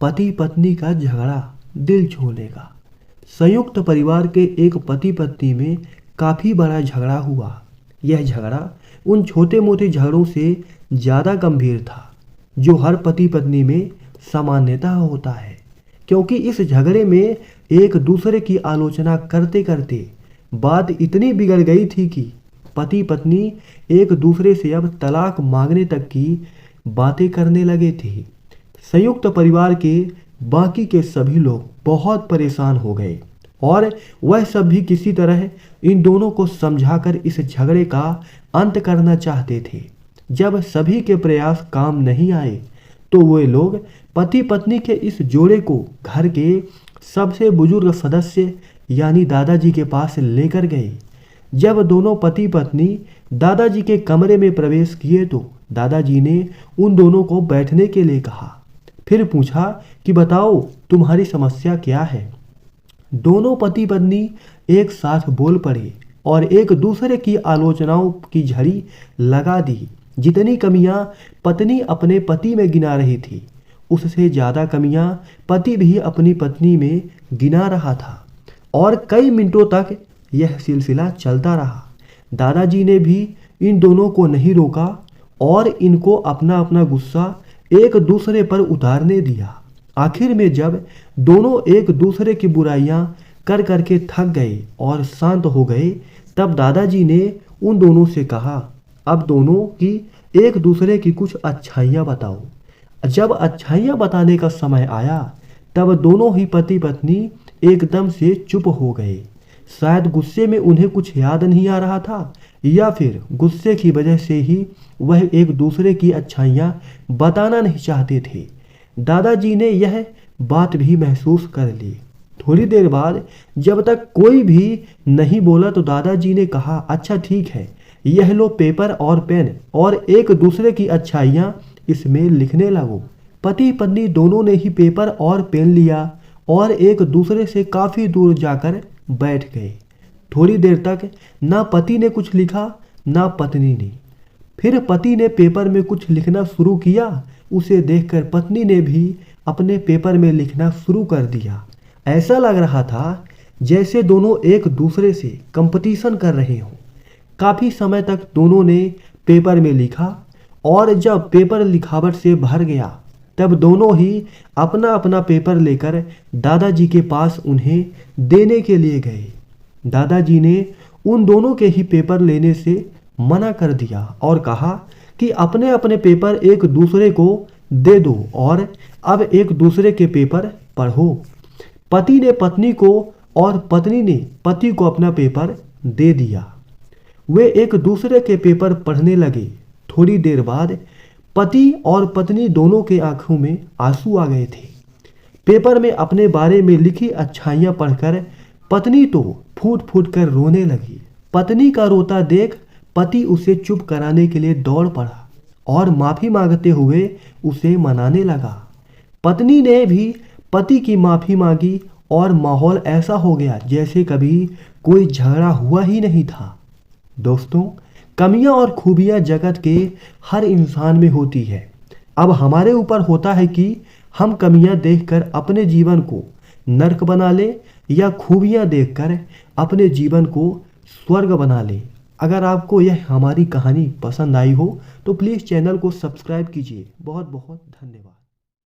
पति पत्नी का झगड़ा दिल छू लेगा। संयुक्त परिवार के एक पति पत्नी में काफ़ी बड़ा झगड़ा हुआ। यह झगड़ा उन छोटे मोटे झगड़ों से ज़्यादा गंभीर था जो हर पति पत्नी में सामान्यतः होता है, क्योंकि इस झगड़े में एक दूसरे की आलोचना करते करते बात इतनी बिगड़ गई थी कि पति पत्नी एक दूसरे से अब तलाक मांगने तक की बातें करने लगे थे। संयुक्त परिवार के बाकी के सभी लोग बहुत परेशान हो गए और वह सब भी किसी तरह इन दोनों को समझाकर इस झगड़े का अंत करना चाहते थे। जब सभी के प्रयास काम नहीं आए तो वे लोग पति पत्नी के इस जोड़े को घर के सबसे बुजुर्ग सदस्य यानी दादाजी के पास लेकर गए। जब दोनों पति पत्नी दादाजी के कमरे में प्रवेश किए तो दादाजी ने उन दोनों को बैठने के लिए कहा। फिर पूछा कि बताओ तुम्हारी समस्या क्या है। दोनों पति पत्नी एक साथ बोल पड़े और एक दूसरे की आलोचनाओं की झड़ी लगा दी। जितनी कमियां पत्नी अपने पति में गिना रही थी उससे ज़्यादा कमियां पति भी अपनी पत्नी में गिना रहा था और कई मिनटों तक यह सिलसिला चलता रहा। दादाजी ने भी इन दोनों को नहीं रोका और इनको अपना अपना गुस्सा एक दूसरे पर उतारने दिया। आखिर में जब दोनों एक दूसरे की बुराइयां कर करके थक गए और शांत हो गए तब दादाजी ने उन दोनों से कहा, अब दोनों की एक दूसरे की कुछ अच्छाइयाँ बताओ। जब अच्छाइयाँ बताने का समय आया तब दोनों ही पति पत्नी एकदम से चुप हो गए। शायद गुस्से में उन्हें कुछ याद नहीं आ रहा था या फिर गुस्से की वजह से ही वह एक दूसरे की अच्छाइयाँ बताना नहीं चाहते थे। दादाजी ने यह बात भी महसूस कर ली। थोड़ी देर बाद जब तक कोई भी नहीं बोला तो दादाजी ने कहा, अच्छा ठीक है, यह लो पेपर और पेन और एक दूसरे की अच्छाइयाँ इसमें लिखने लगो। पति पत्नी दोनों ने ही पेपर और पेन लिया और एक दूसरे से काफ़ी दूर जाकर बैठ गए। थोड़ी देर तक ना पति ने कुछ लिखा ना पत्नी ने। फिर पति ने पेपर में कुछ लिखना शुरू किया। उसे देखकर पत्नी ने भी अपने पेपर में लिखना शुरू कर दिया। ऐसा लग रहा था जैसे दोनों एक दूसरे से कंपटीशन कर रहे हों। काफ़ी समय तक दोनों ने पेपर में लिखा और जब पेपर लिखावट से भर गया तब दोनों ही अपना अपना पेपर लेकर दादाजी के पास उन्हें देने के लिए गए। दादाजी ने उन दोनों के ही पेपर लेने से मना कर दिया और कहा कि अपने अपने पेपर एक दूसरे को दे दो और अब एक दूसरे के पेपर पढ़ो। पति ने पत्नी को और पत्नी ने पति को अपना पेपर दे दिया। वे एक दूसरे के पेपर पढ़ने लगे। थोड़ी देर बाद पति और पत्नी दोनों के आंखों में आंसू आ गए थे। पेपर में अपने बारे में लिखी अच्छाइयाँ पढ़कर पत्नी तो फूट फूट कर रोने लगी। पत्नी का रोता देख पति उसे चुप कराने के लिए दौड़ पड़ा और माफ़ी मांगते हुए उसे मनाने लगा। पत्नी ने भी पति की माफ़ी मांगी और माहौल ऐसा हो गया जैसे कभी कोई झगड़ा हुआ ही नहीं था। दोस्तों, कमियां और खूबियां जगत के हर इंसान में होती है। अब हमारे ऊपर होता है कि हम कमियां देखकर अपने जीवन को नर्क बना लें या खूबियां देखकर अपने जीवन को स्वर्ग बना लें। अगर आपको यह हमारी कहानी पसंद आई हो तो प्लीज़ चैनल को सब्सक्राइब कीजिए। बहुत बहुत धन्यवाद।